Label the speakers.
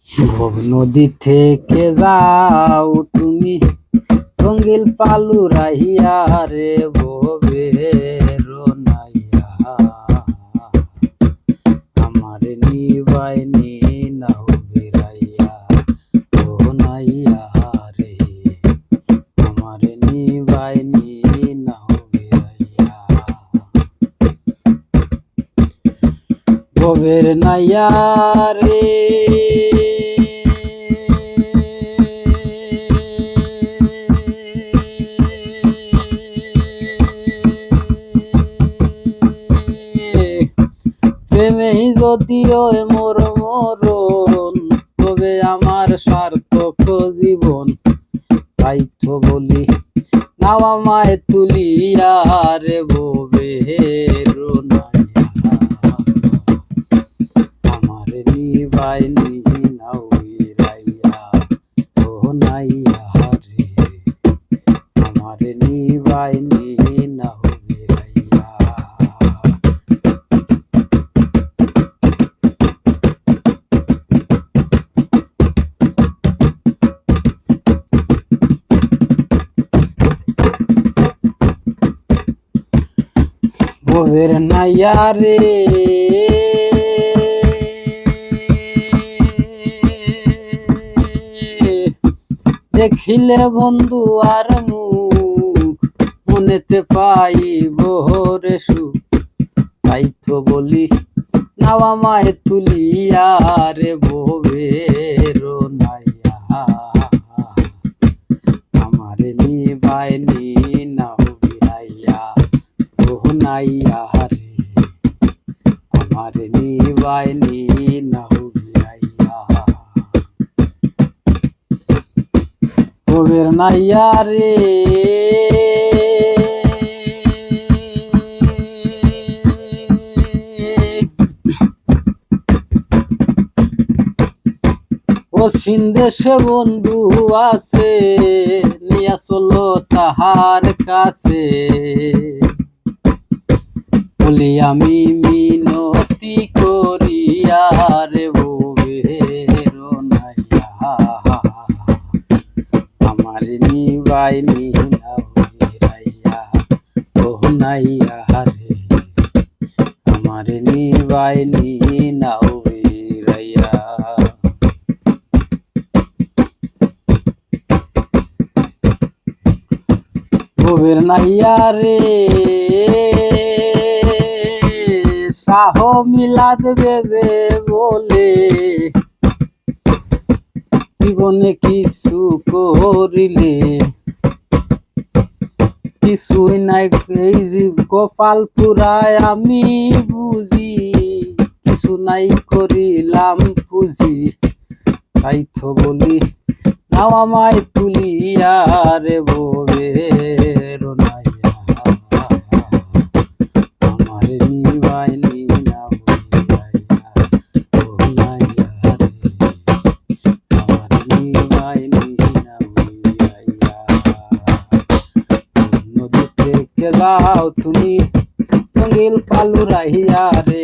Speaker 1: ভব নদী থেকে যাও তুমি রঙ্গিল পালু রাহিয়া রে ভবের নাইয়া আমার নিবাই নি নাও বেড়াইয়া ও নাইয়া রে আমার নিবাই নি নাও বেড়াইয়া ভবের নাইয়া রে প্রেমেই যদিও মোর মরণ তবে আমার সার্থক জীবন তাই তো বলি নাও আমায় তুলিয়া রে ভবের নাইয়া আমার নিবাই নি নাও বেড়াইয়া ও নাইয়া রে আমার নিবাই নি নাও বেড়াইয়া ভবের নাইয়া রে দেখিলে বন্ধু আর মুখ মনেতে পাইব রে সুখ তাই তো বলি নাও আমায় তুলিয়া রে ভবের নাইয়া আমার নিবাই নি নাও বেড়াইয়া ও নাইয়া রে আমার নিবাই নি নাও বেড়াইয়া ভবের নাইয়া রে পশ্চিম দেশে বন্ধু আছে নিয়া চলো তাহার কাছে বলি আমি মিনতি করিয়া রে ভবের নাইয়া আমার নিবাই নি নাও বেড়াইয়া ও নাইয়া রে আমার নিবাই নি নাও বেড়াইয়া ভবের নাইয়া রে সাহ মিলাদ দেবে বলে জীবনে কিছু করিলে কিছুই নাই এই গোপাল পুরায় আমি বুঝি কিছু নাই করিলাম পুঁজি তাই তো বলি নাও আমায় তুলিয়া রে ভবের নাইয়া আমার নিবাই নি নাও বেড়াইয়া ও নাইয়া রে আমার নিবাই নি নাও বেড়াইয়া নদী থেকে যাও তুমি রঙ্গিল পালু রাহিয়া রে